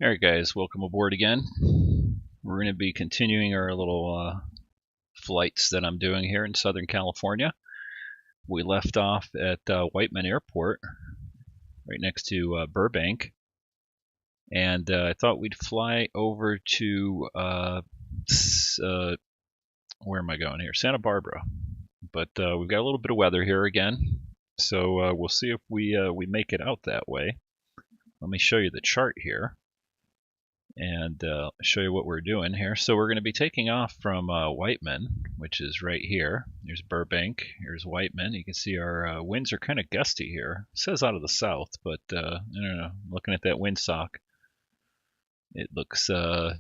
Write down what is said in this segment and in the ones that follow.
Alright guys, welcome aboard again. We're going to be continuing our little flights that I'm doing here in Southern California. We left off at Whiteman Airport, right next to Burbank. And I thought we'd fly over to, where am I going here? Santa Barbara. But we've got a little bit of weather here again. So we'll see if we make it out that way. Let me show you the chart here and show you what we're doing here. So we're going to be taking off from Whiteman, which is right here. Here's Burbank, here's Whiteman. You can see our winds are kind of gusty here. It says out of the south, but I don't know. Looking at that windsock, it looks, I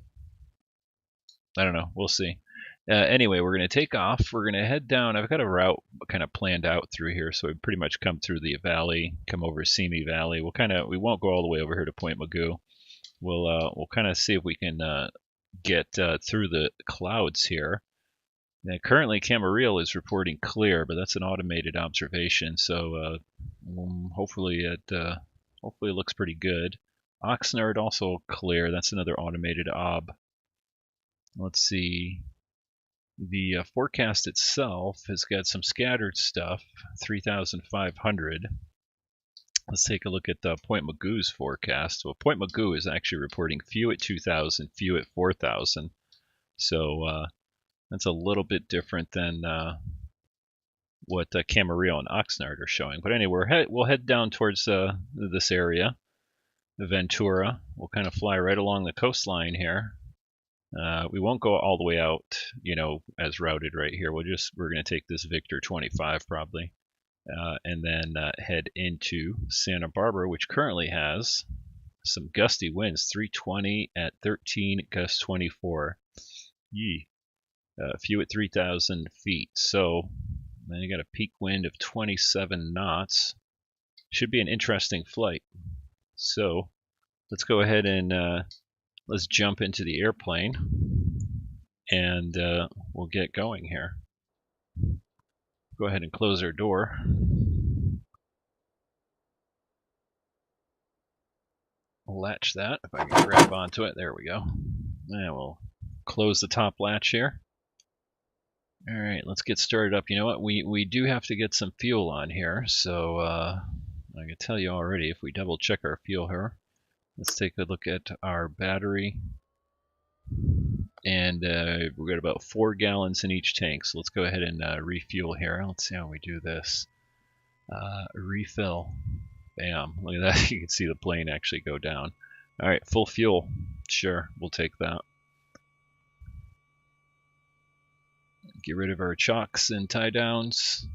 don't know. We'll see. Anyway, we're going to take off. We're going to head down. I've got a route kind of planned out through here, so we pretty much come through the valley, come over Simi Valley. We won't go all the way over here to Point Mugu. We'll kind of see if we can get through the clouds here. Now, currently, Camarillo is reporting clear, but that's an automated observation, so hopefully it looks pretty good. Oxnard also clear. That's another automated ob. Let's see. The forecast itself has got some scattered stuff, 3,500. Let's take a look at Point Mugu's forecast. Well, Point Mugu is actually reporting few at 2,000, few at 4,000. So that's a little bit different than what Camarillo and Oxnard are showing. But anyway, we'll head down towards this area, Ventura. We'll kind of fly right along the coastline here. We won't go all the way out, as routed right here. We're going to take this Victor 25 probably, and then head into Santa Barbara, which currently has some gusty winds, 320 at 13, gust 24. Yee. A few at 3,000 feet. So then you got a peak wind of 27 knots. Should be an interesting flight. So let's go ahead and let's jump into the airplane, and we'll get going here. Go ahead and close our door. We'll latch that, if I can grab onto it. There we go. And we'll close the top latch here. Alright, let's get started up. You know what? We do have to get some fuel on here, so I can tell you already, if we double check our fuel here, let's take a look at our battery, and we've got about 4 gallons in each tank, so let's go ahead and refuel here. Let's see how we do this. Refill. Bam. Look at that. You can see the plane actually go down. Alright, full fuel. Sure, we'll take that. Get rid of our chocks and tie downs,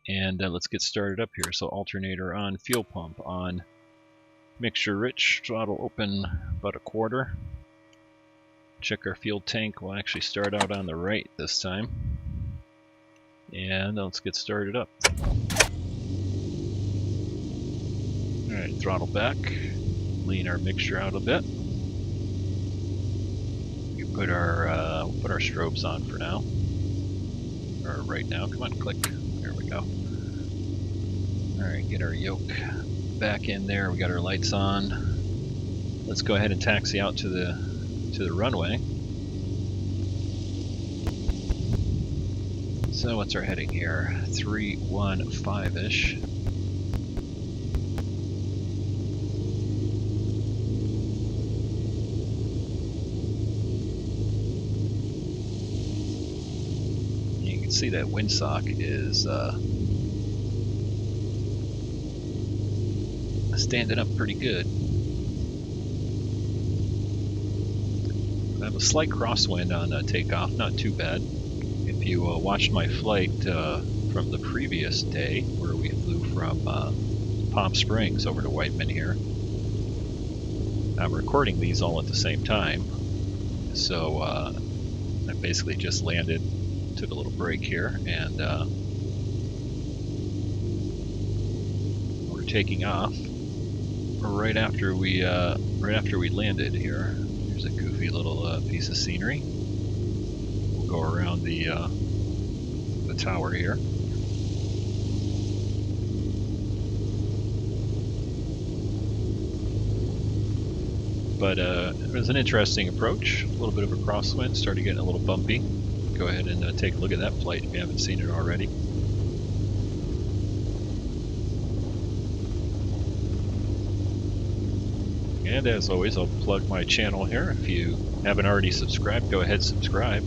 and let's get started up here. So alternator on, fuel pump on, mixture rich, throttle open about a quarter. Check our fuel tank. We'll actually start out on the right this time, and let's get started up. Alright, throttle back, lean our mixture out a bit. Put our strobes on for now, or right now. Come on, click. There we go. All right, get our yoke back in there. We got our lights on. Let's go ahead and taxi out to the runway. So what's our heading here? 315-ish. See, that windsock is standing up pretty good. I have a slight crosswind on takeoff, not too bad. If you watched my flight from the previous day, where we flew from Palm Springs over to Whiteman here, I'm recording these all at the same time, so I basically just landed. Took a little break here, and we're taking off right after we landed here. Here's a goofy little piece of scenery. We'll go around the tower here. But it was an interesting approach. A little bit of a crosswind, started getting a little bumpy. Go ahead and take a look at that flight if you haven't seen it already. And as always, I'll plug my channel here. If you haven't already subscribed, go ahead and subscribe.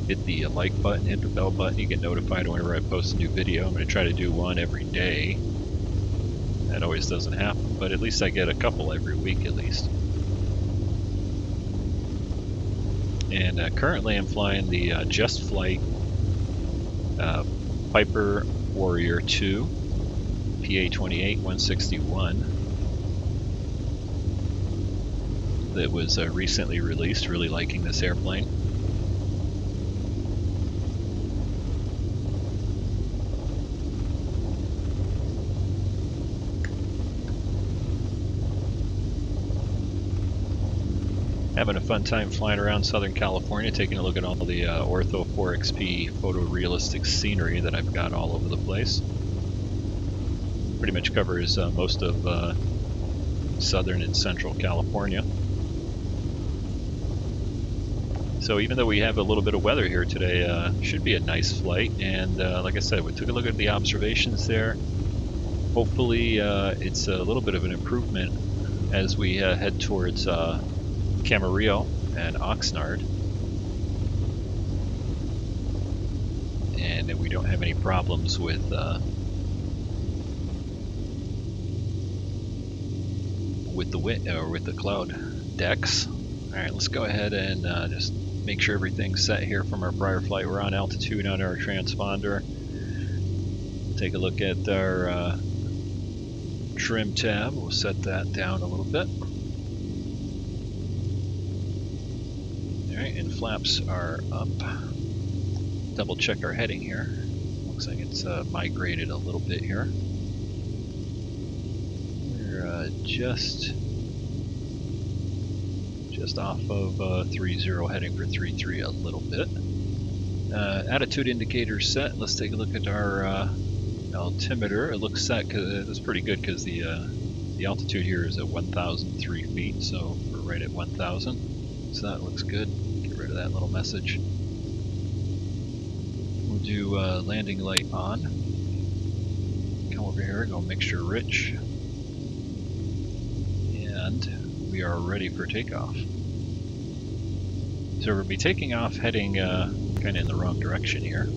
Hit the like button, hit the bell button, you get notified whenever I post a new video. I'm going to try to do one every day. That always doesn't happen, but at least I get a couple every week at least. And currently I'm flying the Just Flight Piper Warrior 2 PA-28 161 that was recently released. Really liking this airplane. Having a fun time flying around Southern California, taking a look at all the ORTHO4XP photorealistic scenery that I've got all over the place. Pretty much covers most of Southern and Central California. So even though we have a little bit of weather here today, should be a nice flight. And like I said, we took a look at the observations there. Hopefully it's a little bit of an improvement as we head towards Camarillo and Oxnard, and we don't have any problems with the cloud decks. All right, let's go ahead and just make sure everything's set here from our prior flight. We're on altitude on our transponder. Take a look at our trim tab. We'll set that down a little bit. Alright, and flaps are up. Double check our heading here. Looks like it's migrated a little bit here. We're just off of 30, heading for 33 a little bit. Attitude indicator set. Let's take a look at our altimeter. It looks set because it's pretty good because the altitude here is at 1,003 feet, so we're right at 1,000. So that looks good. Get rid of that little message. We'll do landing light on. Come over here, go mixture rich. And we are ready for takeoff. So we'll be taking off heading kind of in the wrong direction here.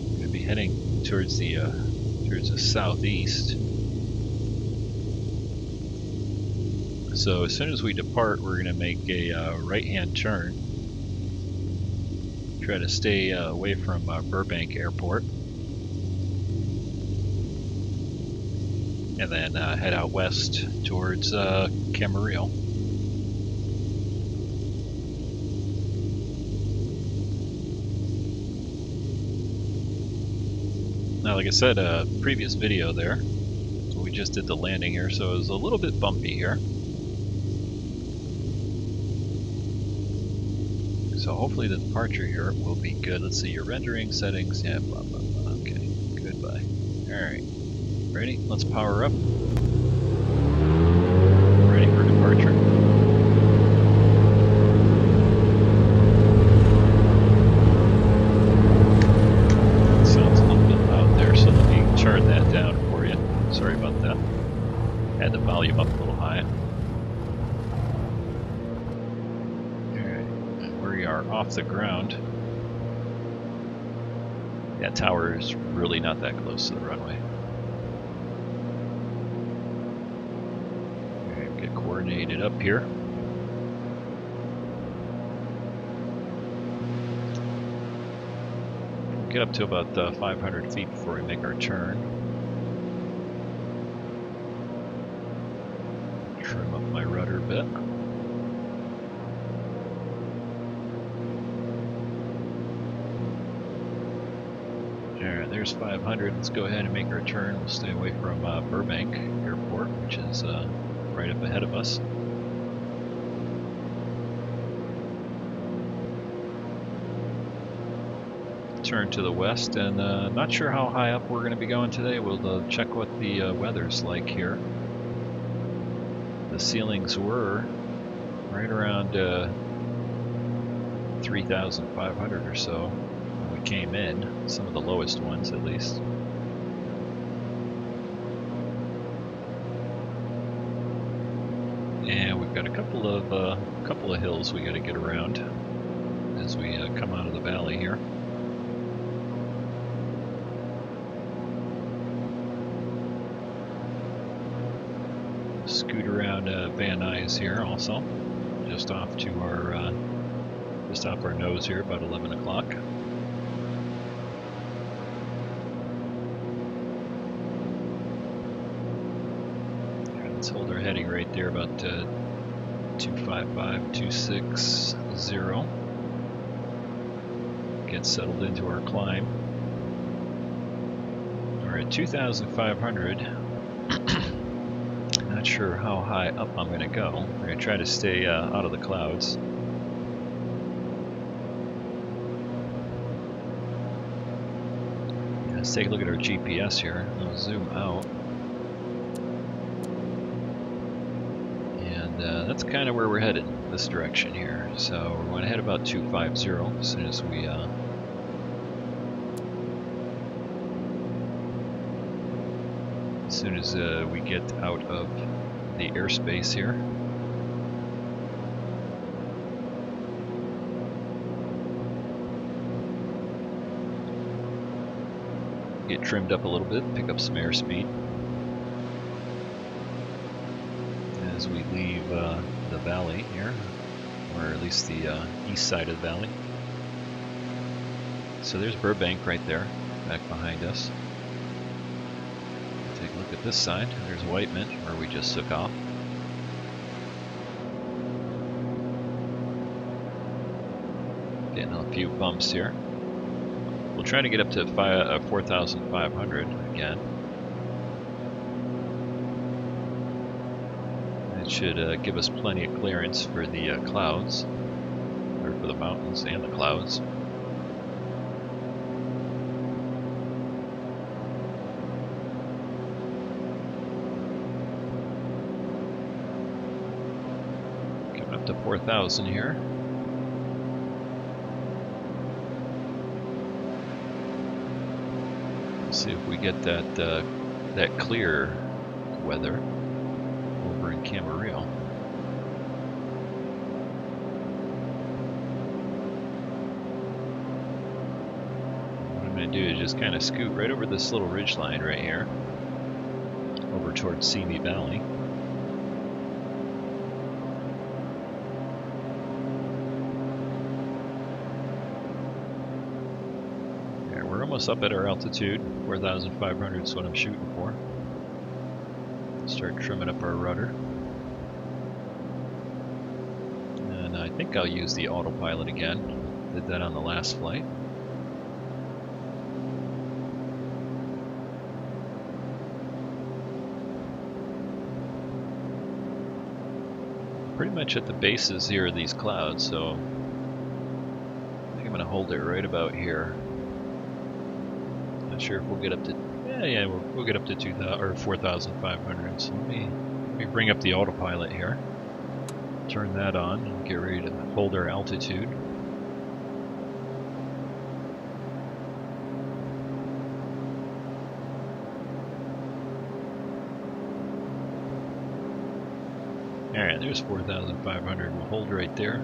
We're going to be heading towards the southeast. So as soon as we depart, we're going to make a right-hand turn. Try to stay away from Burbank Airport. And then head out west towards Camarillo. Now, like I said, previous video there, we just did the landing here, so it was a little bit bumpy here. So hopefully the departure here will be good. Let's see your rendering settings. Yeah, blah, blah, blah. Okay, goodbye. Alright, ready? Let's power up. Ready for departure. Sounds a little bit loud there, so let me turn that down for you. Sorry about that. Had the volume up a little high. We are off the ground. That tower is really not that close to the runway. Okay, get coordinated up here. We'll get up to about 500 feet before we make our turn. Trim up my rudder a bit. Alright, there's 500. Let's go ahead and make our turn. We'll stay away from Burbank Airport, which is right up ahead of us. Turn to the west, and not sure how high up we're going to be going today. We'll check what the weather's like here. the ceilings were right around 3,500 or so when we came in, some of the lowest ones at least. And we've got a couple of hills we got to get around as we come out of the valley here. Scoot around Van Nuys here also, just off our nose here, about 11 o'clock. Let's hold our heading right there, about 255, 260. Get settled into our climb. We're at 2,500. Not sure how high up I'm going to go. We're going to try to stay out of the clouds. Let's take a look at our GPS here. I'll zoom out. And that's kind of where we're headed, this direction here. So we're going to head about 250 as soon as we get out of the airspace here. Get trimmed up a little bit, pick up some airspeed as we leave the valley here, or at least the east side of the valley. So there's Burbank right there, back behind us. Take a look at this side. There's Whiteman, where we just took off. Getting a few bumps here. We'll try to get up to 4,500 again. It should give us plenty of clearance for the clouds, or for the mountains and the clouds. Up to 4,000 here. Let's see if we get that clear weather over in Camarillo. What I'm going to do is just kind of scoot right over this little ridge line right here, over towards Simi Valley. Almost up at our altitude. 4,500 is what I'm shooting for. Start trimming up our rudder. And I think I'll use the autopilot again. Did that on the last flight. Pretty much at the bases here of these clouds, so I think I'm going to hold it right about here. Not sure if we'll get up to, we'll get up to 2,000 or 4,500. So let me bring up the autopilot here, turn that on, and get ready to hold our altitude. All right, there's 4,500. We'll hold right there.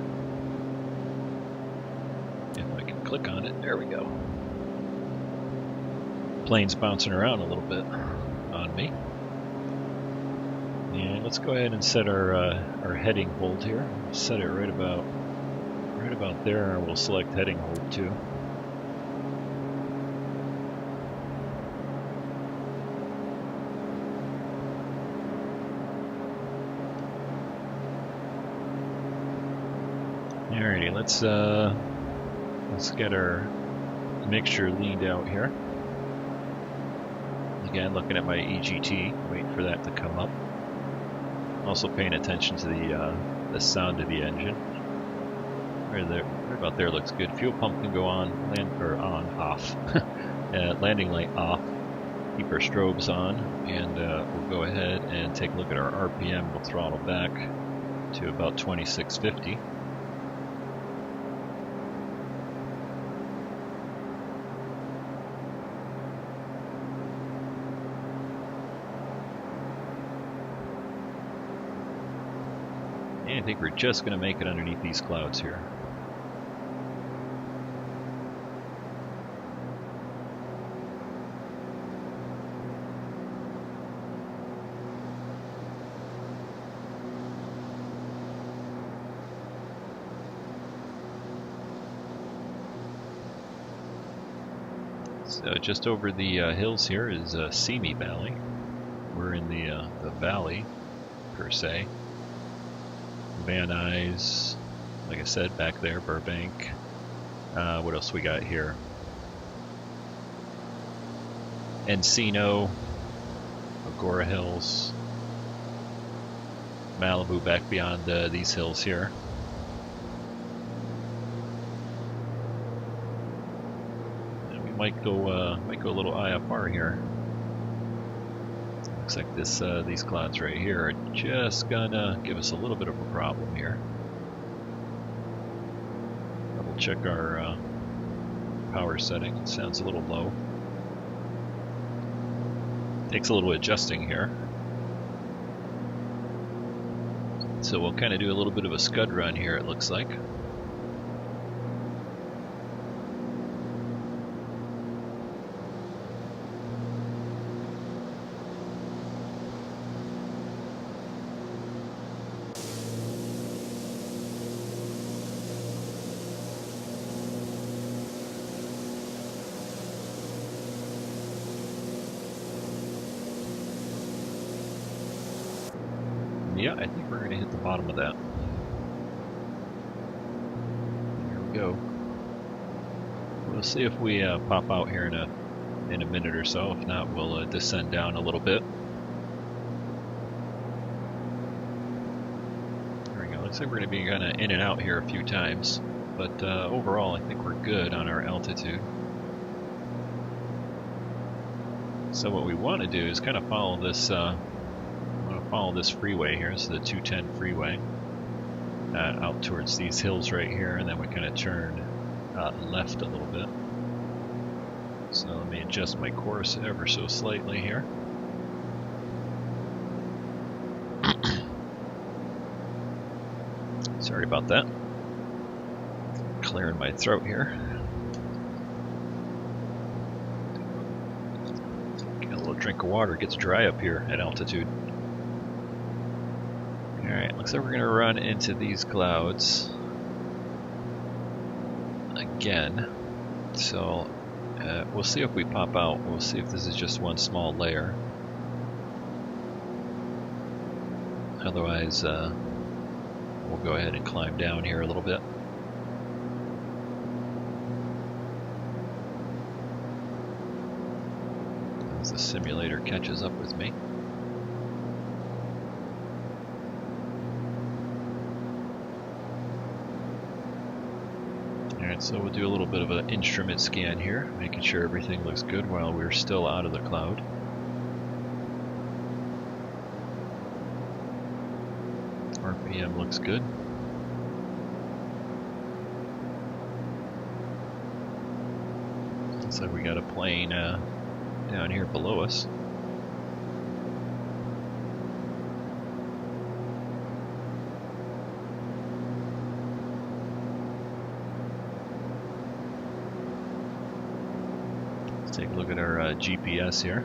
If I can click on it, there we go. Plane's bouncing around a little bit on me. And let's go ahead and set our heading hold here. Set it right about there, and we'll select heading hold too. Alrighty, let's get our mixture leaned out here. Again, looking at my EGT, waiting for that to come up. Also paying attention to the sound of the engine. Right there, right about there looks good. Fuel pump can go on, off. Landing light off. keep our strobes on, and we'll go ahead and take a look at our RPM. We'll throttle back to about 2650. And I think we're just going to make it underneath these clouds here. So just over the hills here is Simi Valley. We're in the valley, per se. Van Nuys, like I said, back there, Burbank. What else we got here? Encino, Agora Hills, Malibu back beyond these hills here. And we might go a little IFR here. Looks like these clouds right here are just gonna give us a little bit of a problem here. Double check our power setting. It sounds a little low. Takes a little adjusting here. So we'll kind of do a little bit of a scud run here, it looks like. Yeah, I think we're going to hit the bottom of that. Here we go. We'll see if we pop out here in a minute or so. If not, we'll descend down a little bit. There we go. Looks like we're going to be kind of in and out here a few times. But overall, I think we're good on our altitude. So what we want to do is kind of follow this freeway here. This is the 210 freeway out towards these hills right here, and then we kind of turn left a little bit. So let me adjust my course ever so slightly here. Sorry about that. Clearing my throat here. Get a little drink of water. It gets dry up here at altitude. Alright, looks like we're going to run into these clouds again. So we'll see if we pop out. We'll see if this is just one small layer. Otherwise, we'll go ahead and climb down here a little bit. As the simulator catches up with me. So we'll do a little bit of an instrument scan here, making sure everything looks good while we're still out of the cloud. RPM looks good. Looks like we got a plane down here below us. Take a look at our GPS here.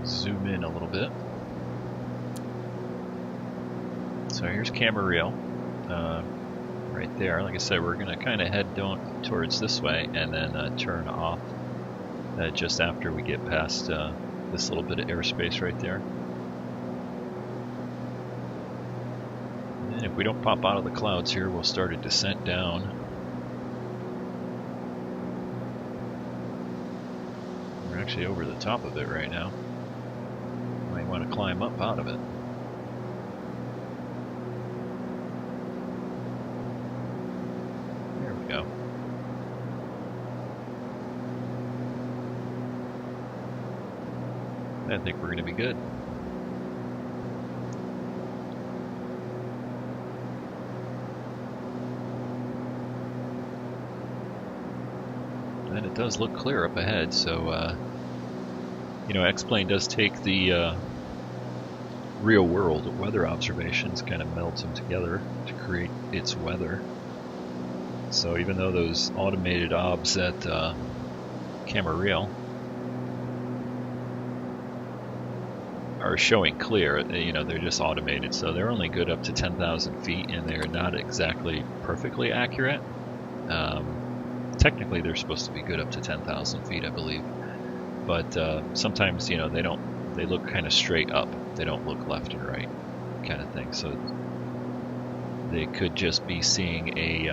Zoom in a little bit. So here's Camarillo, right there. Like I said, we're going to kind of head down towards this way and then turn off just after we get past this little bit of airspace right there. And if we don't pop out of the clouds here, we'll start a descent down. Actually over the top of it right now. Might want to climb up out of it. There we go. I think we're going to be good. And it does look clear up ahead, so you know, X-Plane does take the real-world weather observations, kind of melts them together to create its weather. So even though those automated obs at Camarillo are showing clear, you know, they're just automated, so they're only good up to 10,000 feet, and they're not exactly perfectly accurate. Technically, they're supposed to be good up to 10,000 feet, I believe. But sometimes, you know, they look kind of straight up. They don't look left and right, kind of thing. So they could just be seeing a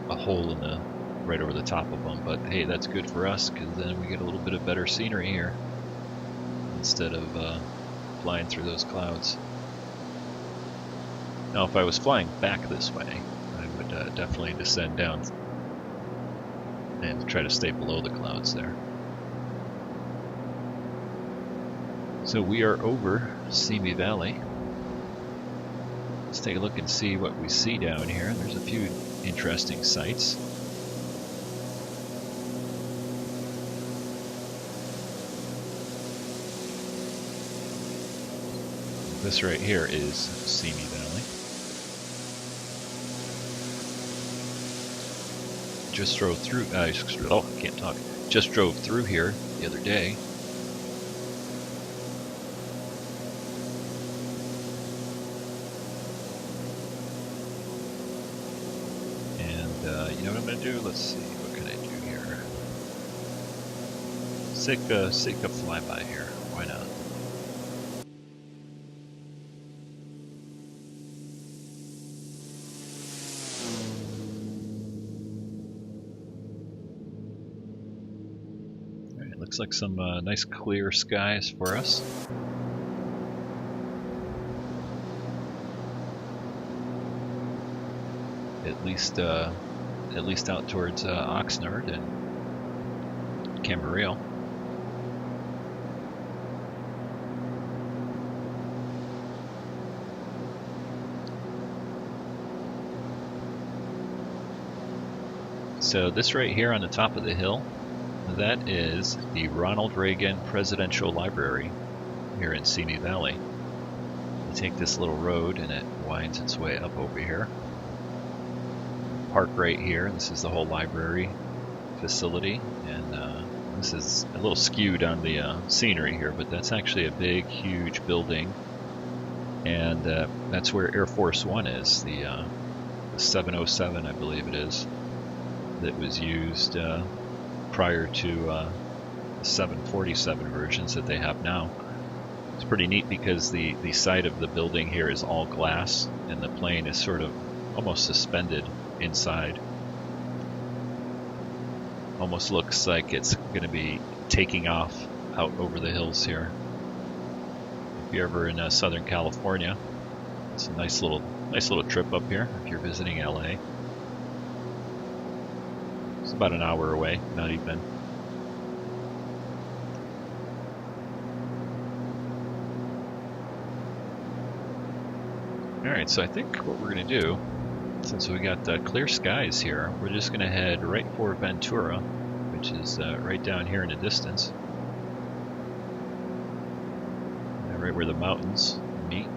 hole in the right over the top of them. But hey, that's good for us because then we get a little bit of better scenery here instead of flying through those clouds. Now, if I was flying back this way, I would definitely descend down and try to stay below the clouds there. So we are over Simi Valley. Let's take a look and see what we see down here. There's a few interesting sights. This right here is Simi Valley. Just drove through, I can't talk. Just drove through here the other day. You know what I'm going to do? Let's see, what can I do here? Take a flyby here. Why not? Alright, looks like some nice clear skies for us. At least out towards Oxnard and Camarillo. So this right here on the top of the hill, that is the Ronald Reagan Presidential Library here in Simi Valley. You take this little road and it winds its way up over here. Park right here. This is the whole library facility, and this is a little skewed on the scenery here, but that's actually a big, huge building, and that's where Air Force One is, the 707, I believe it is, that was used prior to the 747 versions that they have now. It's pretty neat because the side of the building here is all glass, and the plane is sort of almost suspended inside. Almost looks like it's going to be taking off out over the hills here. If you're ever in Southern California, it's a nice little trip up here if you're visiting LA. It's about an hour away, not even. Alright, so I think what we're going to do, since we got clear skies here, we're just going to head right for Ventura, which is right down here in the distance. Right where the mountains meet.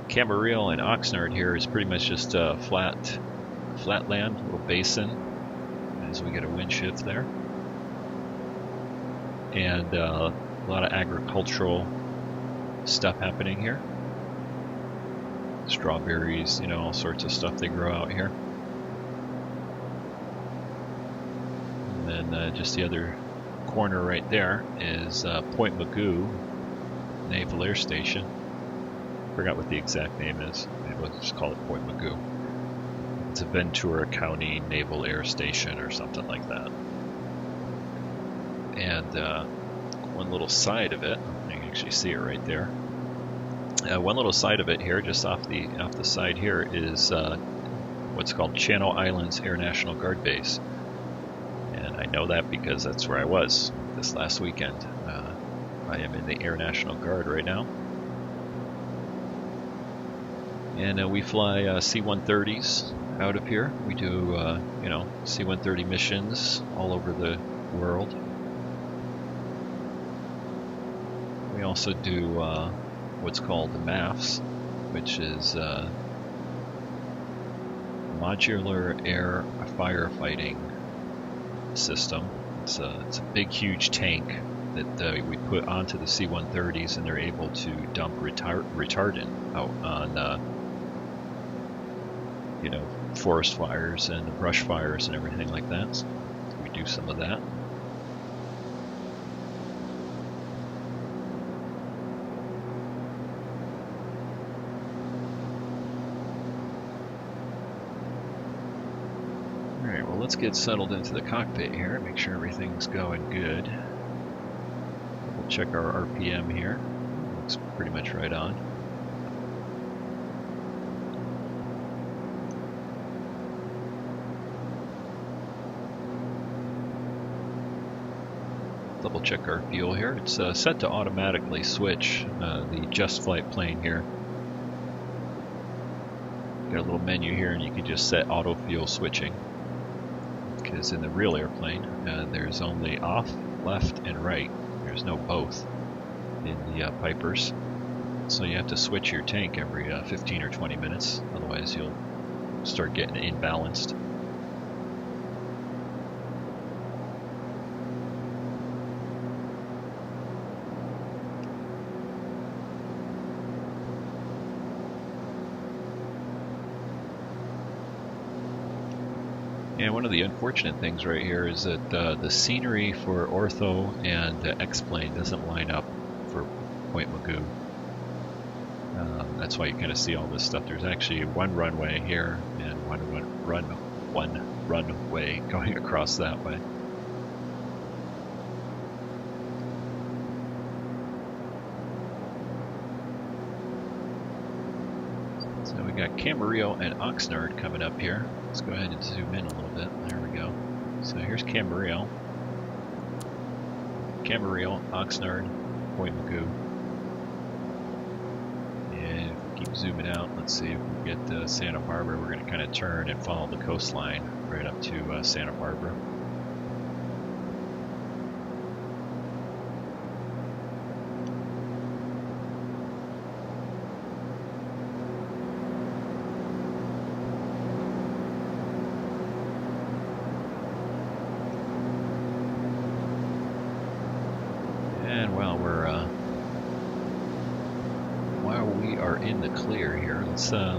Camarillo and Oxnard here is pretty much just flat land, little basin, as we get a wind shift there. And a lot of agricultural stuff happening here. Strawberries, you know, all sorts of stuff they grow out here. And then just the other corner right there is Point Mugu Naval Air Station. Forgot what the exact name is. Maybe we'll just call it Point Mugu. It's a Ventura County Naval Air Station or something like that. And one little side of it, you can actually see it right there. One little side of it here, just off the side here, is what's called Channel Islands Air National Guard Base. And I know that because that's where I was this last weekend. I am in the Air National Guard right now. And we fly C-130s out of here. We do, you know, C-130 missions all over the world. We also do what's called the MAFs, which is Modular Air Firefighting System. It's a big, huge tank that we put onto the C-130s, and they're able to dump retardant out on, you know, forest fires and brush fires and everything like that. So we do some of that. Alright, well, let's get settled into the cockpit here, make sure everything's going good. We'll check our RPM here. Looks pretty much right on. Double check our fuel here. It's set to automatically switch the Just Flight plane here. Got a little menu here, and you can just set auto fuel switching. Because in the real airplane, there's only off, left, and right. There's no both in the Pipers. So you have to switch your tank every 15 or 20 minutes. Otherwise, you'll start getting imbalanced. And one of the unfortunate things right here is that the scenery for Ortho and X-Plane doesn't line up for Point Mugu. That's why you kind of see all this stuff. There's actually one runway here and one runway going across that way. So we got Camarillo and Oxnard coming up here. Let's go ahead and zoom in a little bit. There we go. So here's Camarillo. Camarillo, Oxnard, Point Mugu. And if we keep zooming out, let's see if we get Santa Barbara. We're going to kind of turn and follow the coastline right up to Santa Barbara.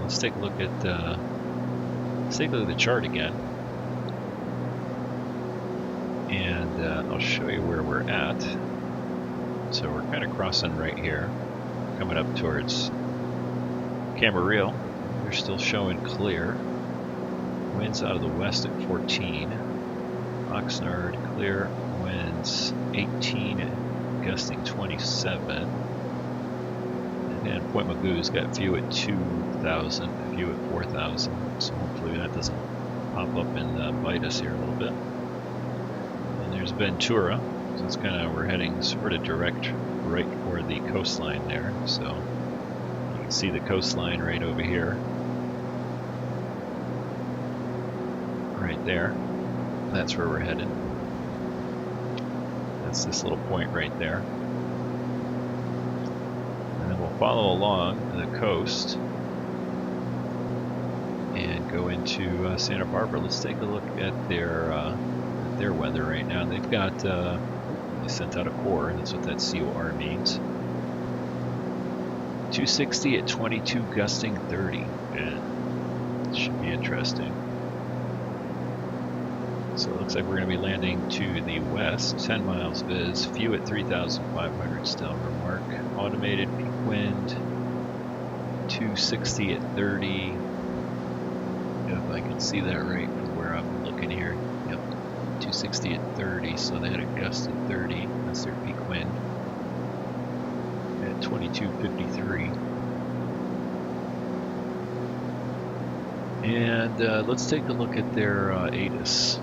Let's take a look at the chart again, and I'll show you where we're at. So we're kind of crossing right here, coming up towards Camarillo. They're still showing clear. Winds out of the west at 14. Oxnard clear, winds 18, gusting 27. And Point Mugu's got view at 2,000, view at 4,000, so hopefully that doesn't pop up and bite us here a little bit. And there's Ventura, so it's kind of, we're heading sort of direct right for the coastline there, so you can see the coastline right over here. Right there, that's where we're headed. That's this little point right there. Follow along the coast and go into Santa Barbara. Let's take a look at their weather right now. They've got they sent out a core, and that's what that COR means. 260 at 22, gusting 30. Yeah, it should be interesting. So it looks like we're going to be landing to the west, 10 miles viz, view at 3,500 still, remark, automated peak wind, 260 at 30, if I can see that right from where I'm looking here, yep, 260 at 30, so they had a gust at 30, that's their peak wind, at 2253. And let's take a look at their ATIS.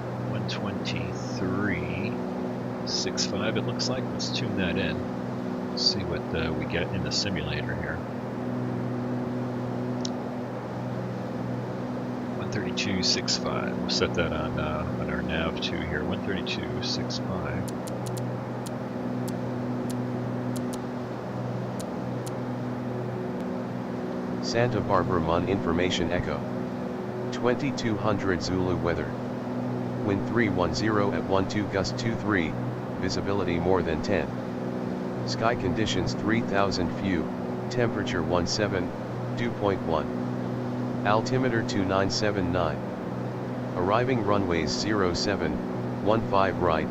123.65 it looks like. Let's tune that in. See what we get in the simulator here. 132.65. We'll set that on our nav 2 here. 132.65. Santa Barbara Mon Information Echo. 2200 Zulu weather. Wind 310 at 12 gust 23, visibility more than 10. Sky conditions 3000 few, temperature 17, dew point 1. Altimeter 2979. Arriving runways 07, 15 right,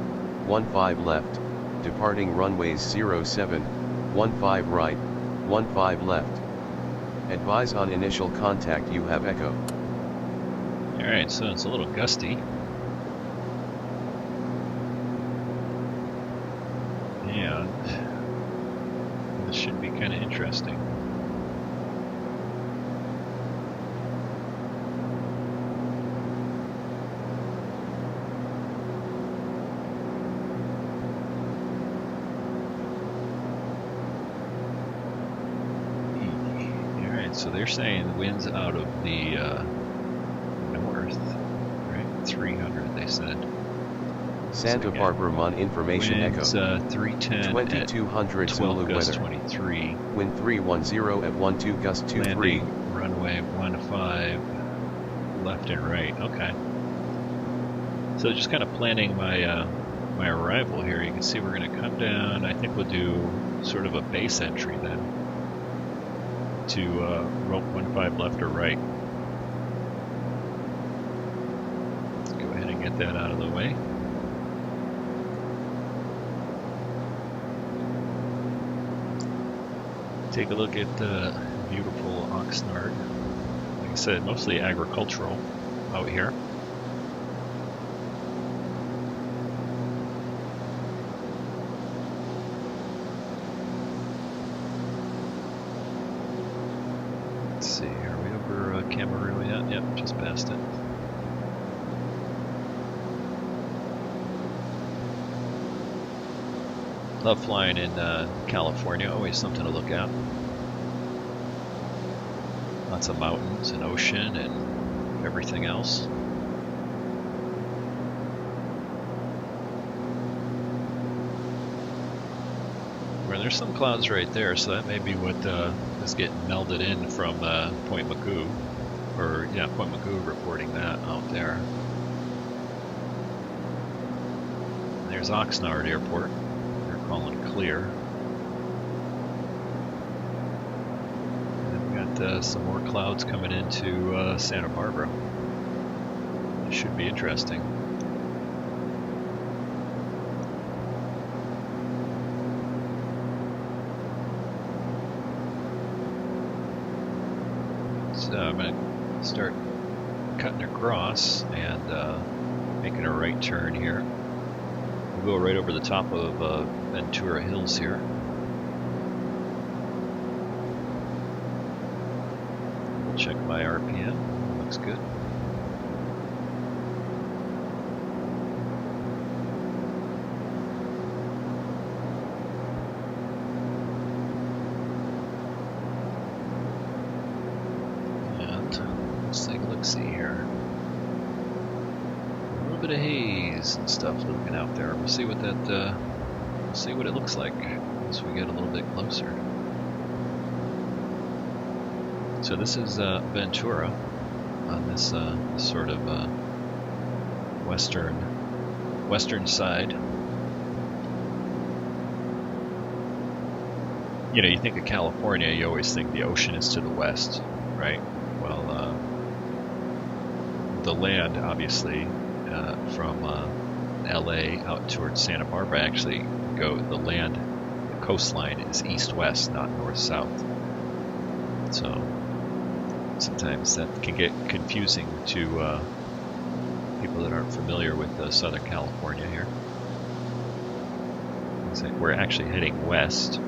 15 left, departing runways 07, 15 right, 15 left. Advise on initial contact you have echo. Alright, so it's a little gusty. And this should be kind of interesting. Alright, so they're saying the wind's out of the north, right? 300 they said. Santa Barbara Mon Information Echo. 310 2200 at Zulu 12 gust weather. 23. Wind 310 at 12 gust 23. Landing runway 15 left and right. Okay. So just kind of planning my my arrival here. You can see we're going to come down. I think we'll do sort of a base entry then to rope 15 left or right. Let's go ahead and get that out of the way. Take a look at the beautiful Oxnard. Like I said, mostly agricultural out here. Let's see, are we over Camarillo yet? Yep, just past it. Love flying in California, always something to look at. Lots of mountains and ocean and everything else. Well, there's some clouds right there, so that may be what is getting melded in from Point Mugu. Or, yeah, Point Mugu reporting that out there. And there's Oxnard Airport. Calling clear. And we've got some more clouds coming into Santa Barbara. It should be interesting. So I'm going to start cutting across and making a right turn here. We'll go right over the top of Ventura Hills here. We'll check my RPM. Looks good. And let's take a look-see here. Bit of haze and stuff looking out there. We'll see what that we'll see what it looks like as we get a little bit closer. So this is Ventura on this sort of western side. You know, you think of California, you always think the ocean is to the west, right? Well, the land obviously from LA out towards Santa Barbara actually the coastline is east-west, not north-south. So sometimes that can get confusing to people that aren't familiar with Southern California here. We're actually heading west,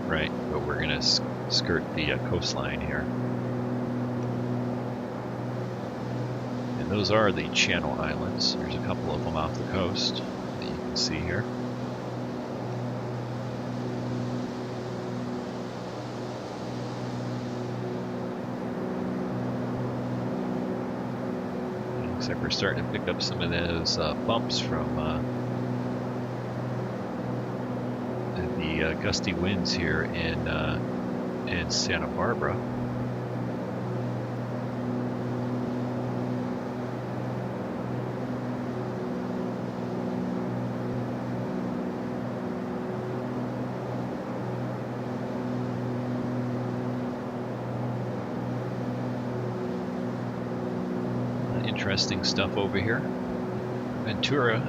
right? But we're going to skirt the coastline here. And those are the Channel Islands. There's a couple of them off the coast that you can see here. Looks like we're starting to pick up some of those bumps from the gusty winds here in Santa Barbara. Interesting stuff over here. Ventura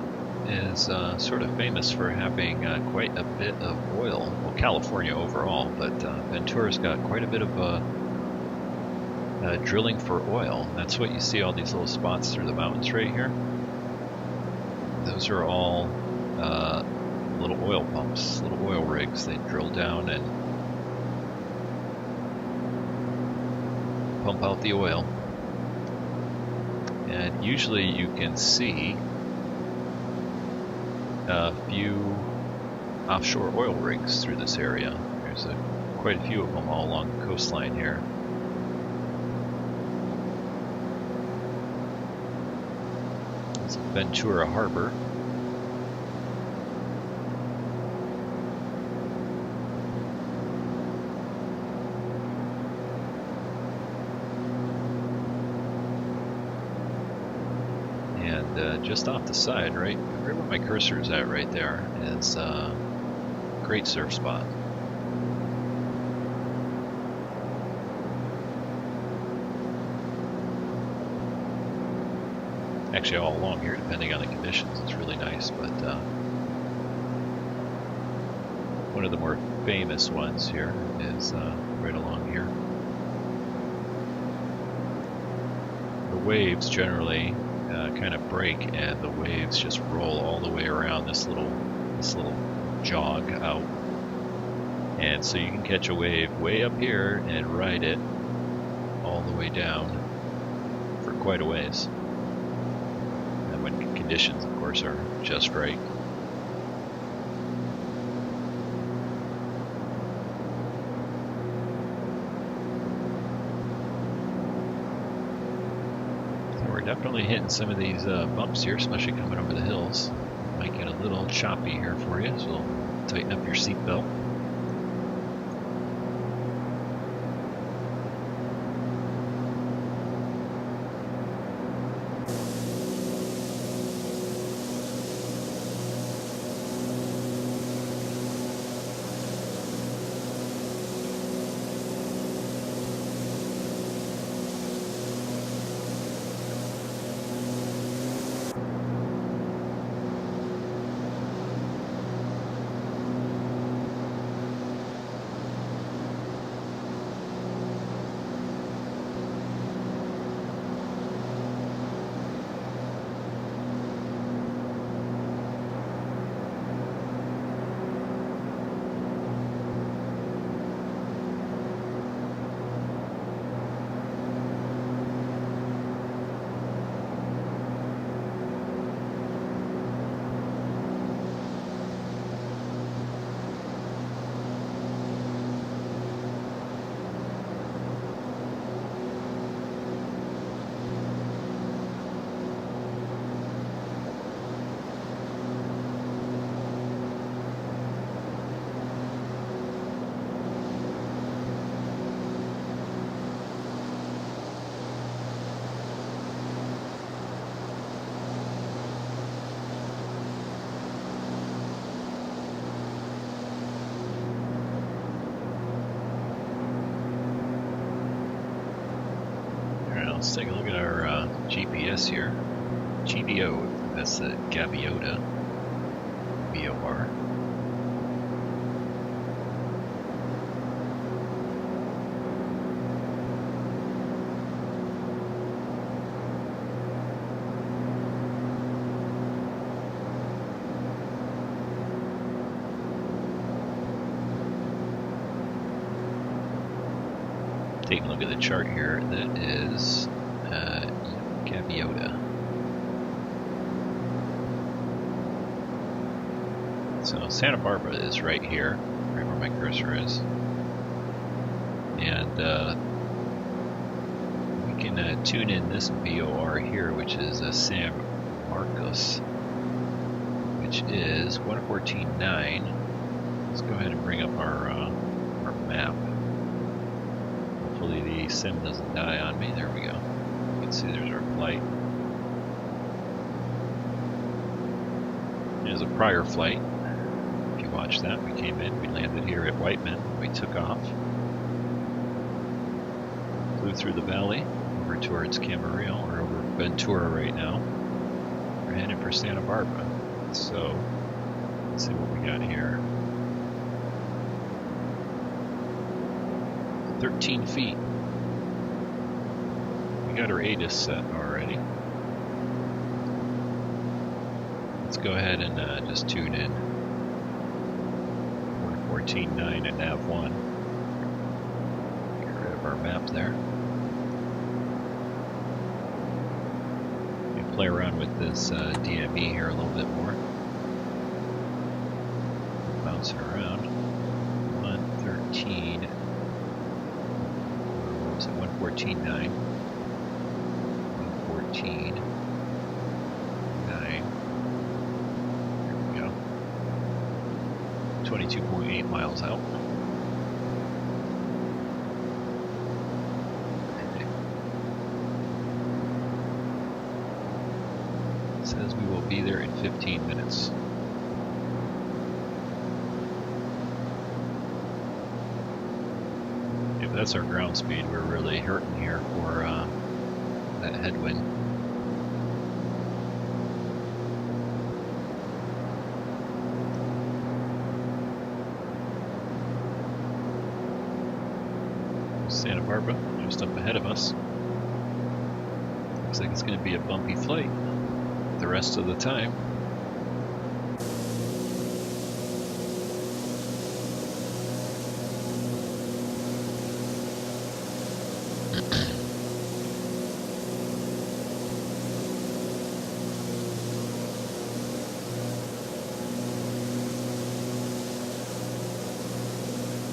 is sort of famous for having quite a bit of oil. Well, California overall, but Ventura's got quite a bit of drilling for oil. That's what you see all these little spots through the mountains right here. Those are all little oil pumps, little oil rigs. They drill down and pump out the oil. And usually you can see a few offshore oil rigs through this area. There's quite a few of them all along the coastline here. It's Ventura Harbor. Just off the side, right where my cursor is at right there, is a great surf spot. Actually, all along here, depending on the conditions, it's really nice, but one of the more famous ones here is right along here. The waves generally kind of break, and the waves just roll all the way around this little jog out, and so you can catch a wave way up here and ride it all the way down for quite a ways, and when conditions of course are just right. Definitely hitting some of these bumps here, especially coming over the hills. Might get a little choppy here for you, so tighten up your seatbelt. Let's take a look at our GPS here. GBO, that's the Gaviota, VOR. Taking a look at the chart here, that is KWHP. So Santa Barbara is right here, right where my cursor is. And we can tune in this VOR here, which is San Marcos, which is 114.9. Let's go ahead and bring up our map. Hopefully the sim doesn't die on me. There we go. You can see there's our flight. There's a prior flight. If you watch that, we came in, we landed here at Whiteman, we took off. Flew through the valley, over towards Camarillo, or over Ventura right now. We're heading for Santa Barbara. So, let's see what we got here. 13 feet. We got our ATIS set already. Let's go ahead and just tune in. 114.9 and nav1. Get rid of our map there. You play around with this DME here a little bit more. Bouncing around. 113. What was it? 114.9. 114. 22.8 miles out. It says we will be there in 15 minutes. If that's our ground speed, we're really hurting here for that headwind. Santa Barbara, just up ahead of us. Looks like it's going to be a bumpy flight the rest of the time.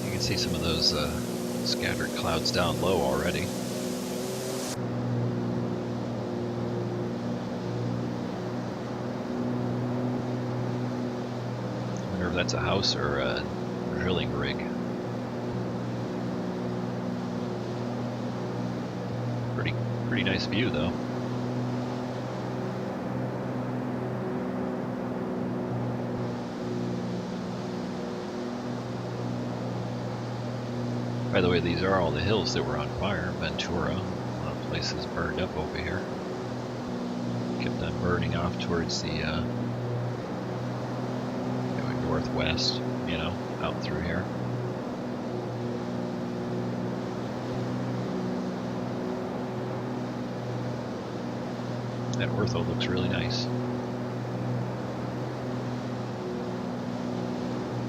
You can see some of those scattered clouds down low already. I wonder if that's a house or a drilling rig. Pretty nice view though. By the way, these are all the hills that were on fire. Ventura, a lot of places burned up over here. Kept on burning off towards the going northwest, you know, out through here. That ortho looks really nice.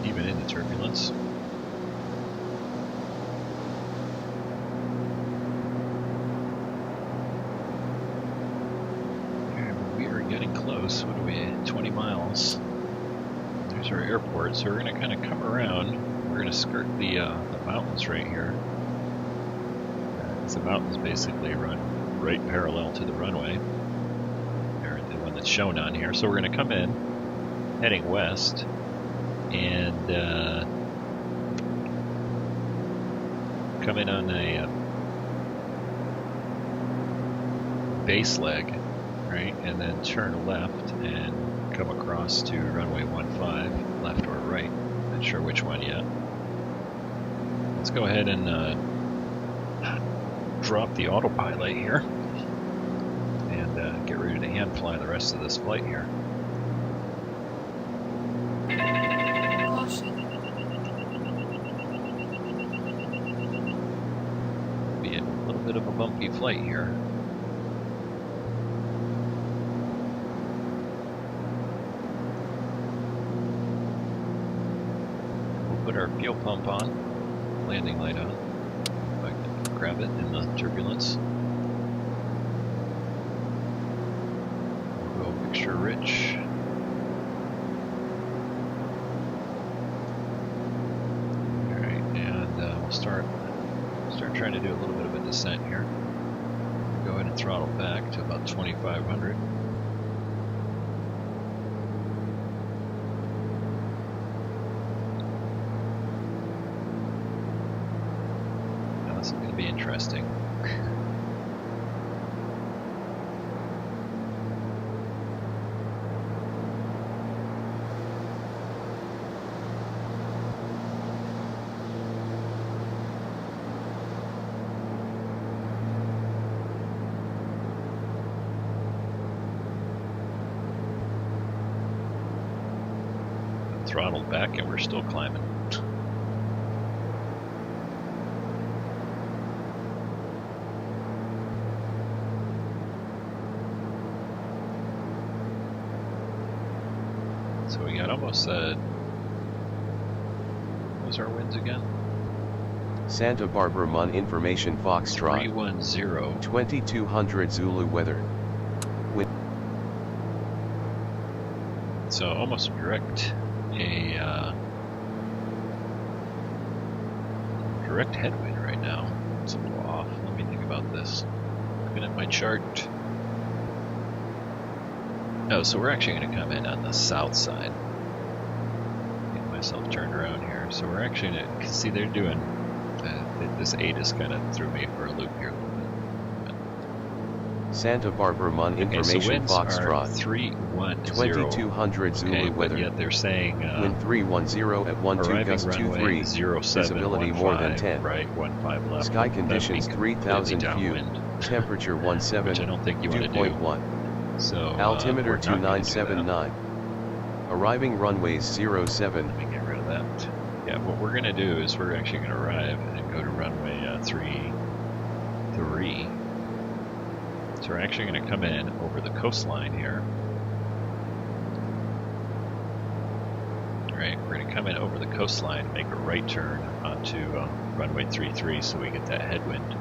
Even in the turbulence. Close. What are we at? 20 miles. There's our airport, so we're going to kind of come around. We're going to skirt the mountains right here. The mountains basically run right parallel to the runway. They're the one that's shown on here. So we're going to come in, heading west, and come in on a base leg. Right, and then turn left and come across to runway 15, left or right. Not sure which one yet. Let's go ahead and drop the autopilot here and get ready to hand fly the rest of this flight here. Be a little bit of a bumpy flight here. Put our fuel pump on, landing light on, if I can grab it in the turbulence. extra rich. Alright, and we'll start trying to do a little bit of a descent here. Go ahead and throttle back to about 2,500. Now this is going to be interesting. Throttled back and we're still climbing. So we got almost what was our winds again? Santa Barbara Mon Information Foxtrot 310 2200 Zulu weather. Wind. So almost direct direct headwind right now. It's a little off. Let me think about this. Looking at my chart. Oh, so we're actually going to come in on the south side. Get myself turned around here. So we're actually going to see they're doing this 8 is kind of threw me for a loop here a little bit. Santa Barbara Mon Information so winds Foxtrot are 310 2200 Zulu weather. But yet they're saying wind 310 at 12 gust 23. 07, Visibility 15, more than 10. Right, 15 left. Sky conditions 3000 view. downwind. Temperature 17. Which I don't think you want to do. 2.1. So Altimeter 2979. Arriving runways 07. Let me get rid of that. Yeah, what we're going to do is we're actually going to arrive and go to runway 33. So we're actually going to come in over the coastline here. Alright, we're going to come in over the coastline, make a right turn onto runway 33 so we get that headwind.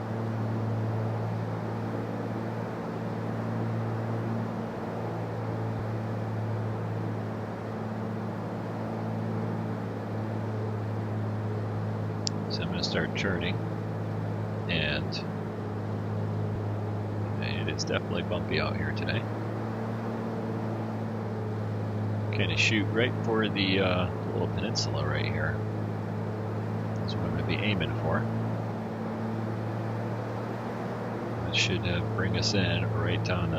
So I'm going to start charting, and it is definitely bumpy out here today. Kind of shoot right for the little peninsula right here. That's what I'm going to be aiming for. That should bring us in right on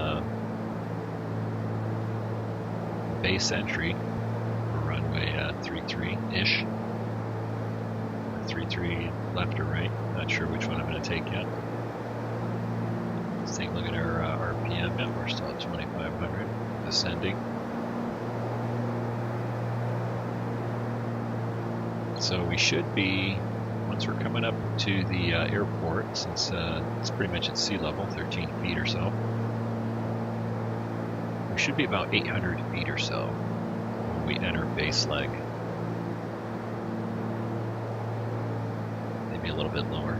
base entry for runway 33-ish. 33 left or right. Not sure which one I'm going to take yet. Let's take a look at our RPM. Yeah, we're still at 2,500. Descending. So we should be, once we're coming up to the airport, since it's pretty much at sea level, 13 feet or so, we should be about 800 feet or so when we enter base leg. Maybe a little bit lower.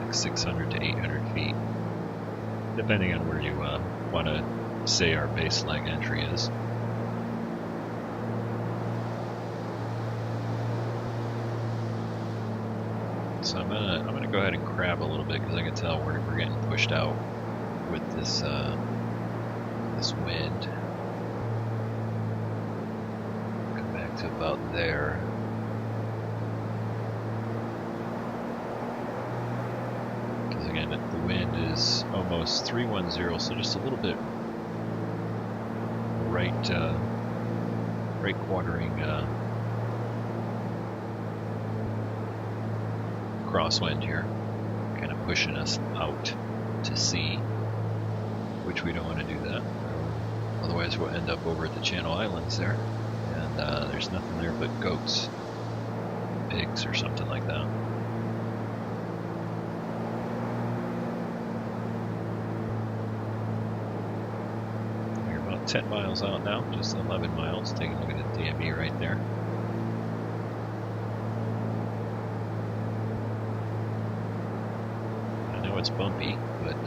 Like 600 to 800 feet, depending on where you want to say our base leg entry is. So I'm gonna go ahead and crab a little bit because I can tell we're getting pushed out with this this wind. Come back to about there. Because again, the wind is almost 310, so just a little bit right quartering. Crosswind here, kind of pushing us out to sea, which we don't want to do that. Otherwise we'll end up over at the Channel Islands there, and there's nothing there but goats, pigs or something like that. We're about 10 miles out now, just 11 miles. Take a look at the DME right there. It's bumpy, but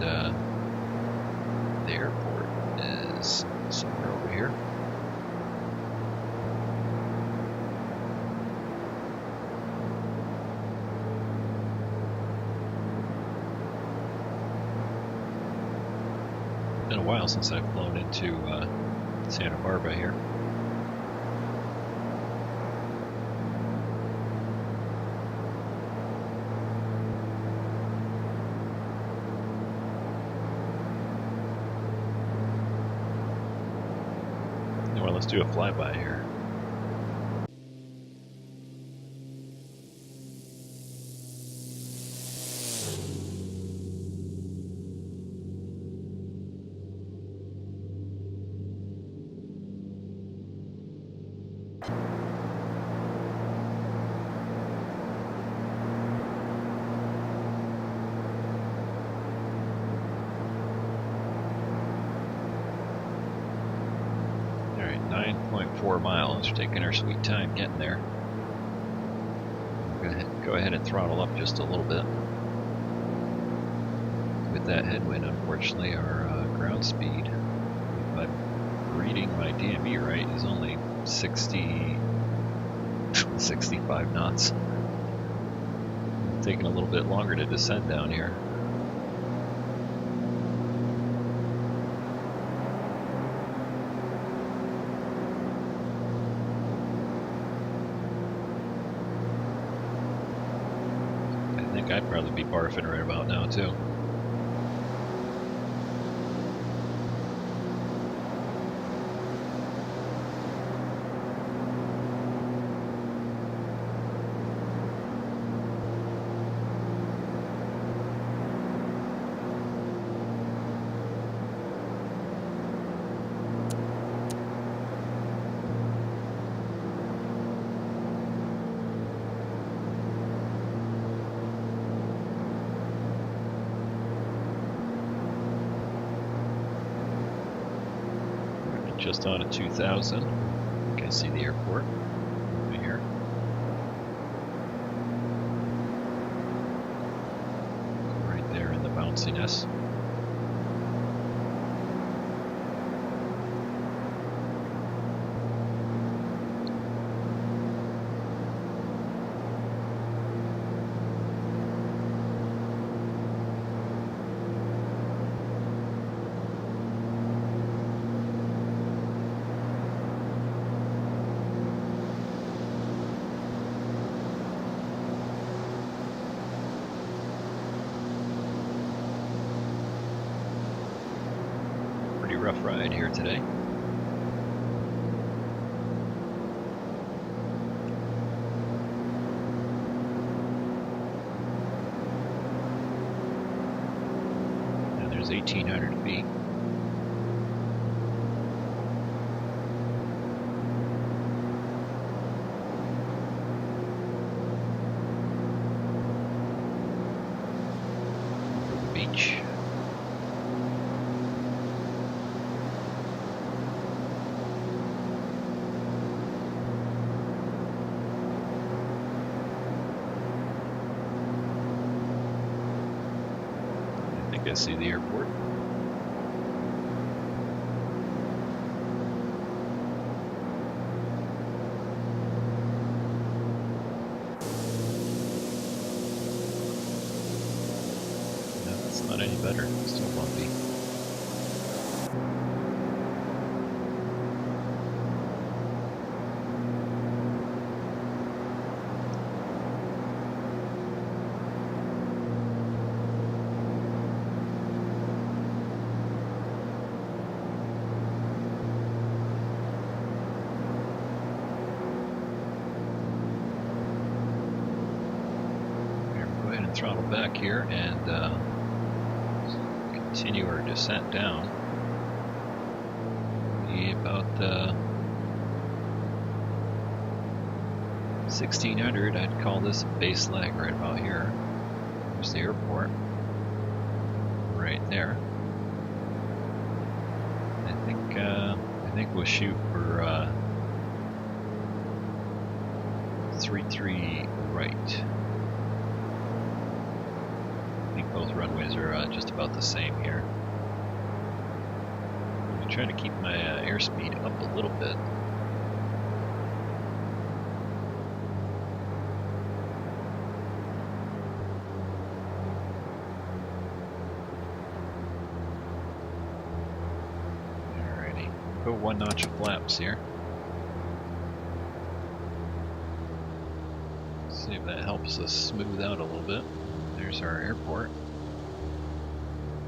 The airport is somewhere over here. It's been a while since I've flown into Santa Barbara here. Well, let's do a flyby here. Alright, 9.4 miles, taking our sweet time getting there. Go ahead and throttle up just a little bit. With that headwind, unfortunately, our ground speed, if I'm reading my DME right, is only 65 knots. It's taking a little bit longer to descend down here. I think I'd probably be barfing right about now too. Just on a 2000. You can see the airport over here. Right there in the bounciness. Rough ride here today. And there's 1,800 feet. For the beach. I see the airport. No, that's not any better. It's still bumpy. Throttle back here and continue our descent down. Be about 1600. I'd call this a base leg right about here. There's the airport, right there. I think we'll shoot for 3-3 right. I think both runways are just about the same here. trying to keep my airspeed up a little bit. Alrighty, go 1 notch of flaps here. See if that helps us smooth out a little bit. There's our airport.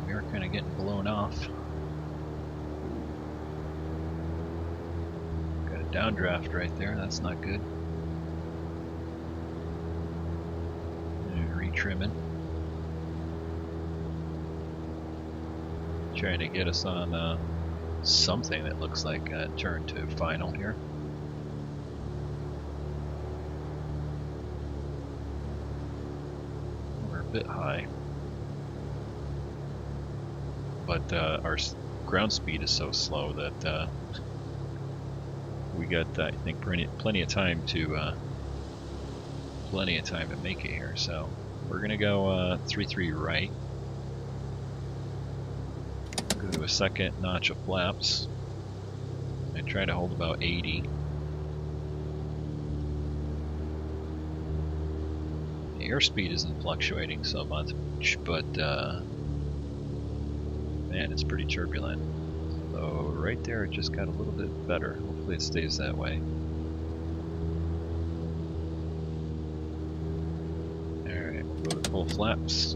We are kind of getting blown off. Got a downdraft right there, that's not good. And retrimming. Trying to get us on something that looks like a turn to final here. We're a bit high. But our ground speed is so slow that we got, I think, plenty of time to make it here. So we're gonna go 3-3 right. Go to a 2nd notch of flaps and try to hold about 80. The airspeed isn't fluctuating so much, but man, it's pretty turbulent. So right there it just got a little bit better. Hopefully it stays that way. Alright, we'll go to full flaps.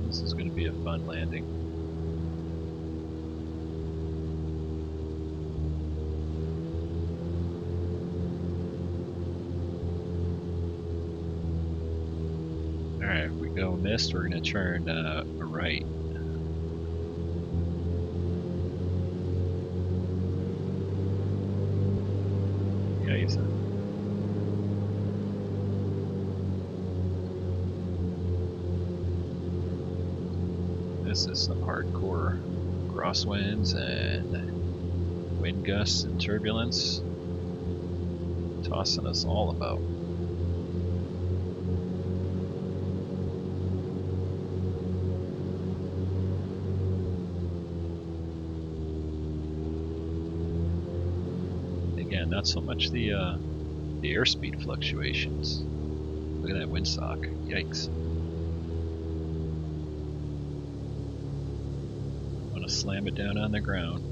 This is going to be a fun landing. Alright, if we go missed, we're going to turn right. Yeah, you said. This is some hardcore crosswinds and wind gusts and turbulence, tossing us all about. Again, not so much the airspeed fluctuations. Look at that windsock. Yikes. Slam it down on the ground.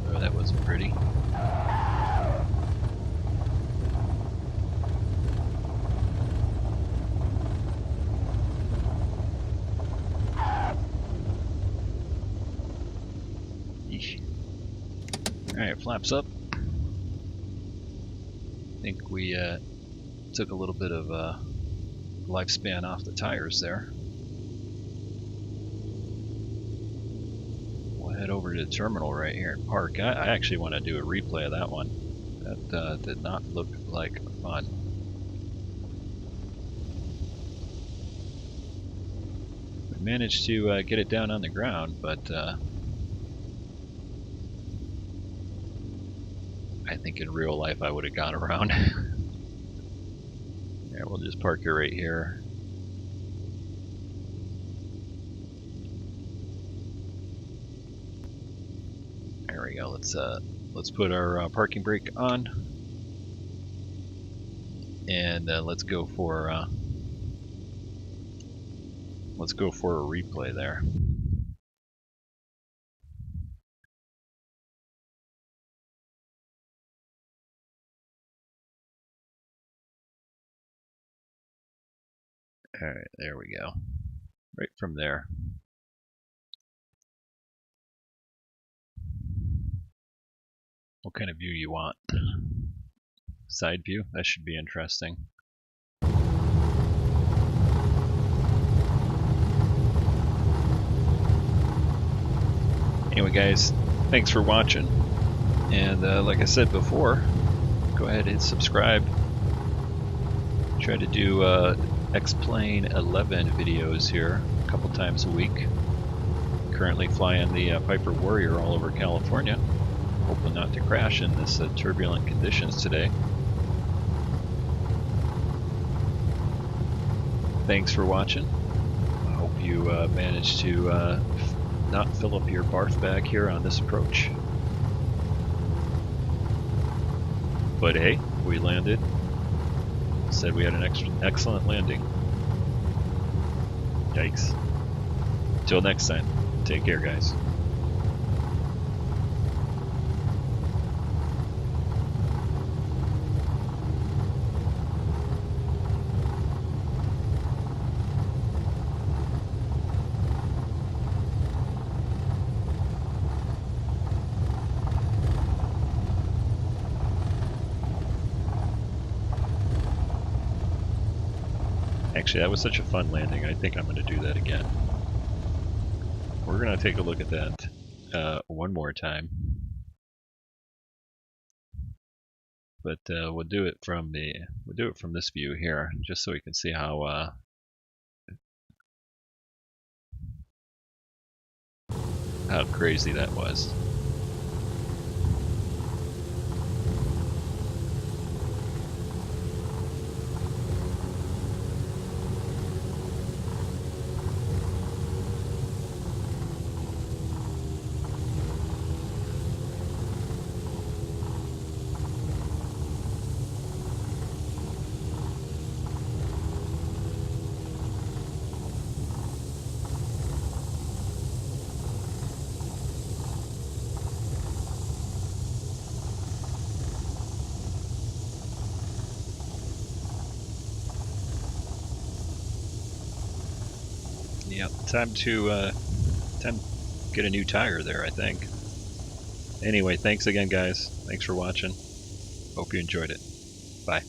Oh, that wasn't pretty. Eesh. Alright, flaps up. I think we took a little bit of lifespan off the tires there. We'll head over to the terminal right here and park. I actually want to do a replay of that one. That did not look like fun. We managed to get it down on the ground, but I think in real life I would have gone around. Yeah, we'll just park it right here. There we go. Let's put our parking brake on, and let's go for a replay there. Alright, there we go. Right from there. What kind of view you want? Side view? That should be interesting. Anyway guys, thanks for watching. And like I said before, go ahead and subscribe. Try to do X-Plane 11 videos here a couple times a week. Currently flying the Piper Warrior all over California. Hope careful not to crash in this turbulent conditions today. Thanks for watching. I hope you managed to not fill up your barf bag here on this approach. But hey, we landed. Said we had an excellent landing. Yikes. Till next time, take care, guys. Actually, that was such a fun landing. I think I'm going to do that again. We're going to take a look at that one more time. But we'll do it from this view here, just so we can see how crazy that was. Yeah, time to get a new tire there, I think. Anyway, thanks again, guys. Thanks for watching. Hope you enjoyed it. Bye.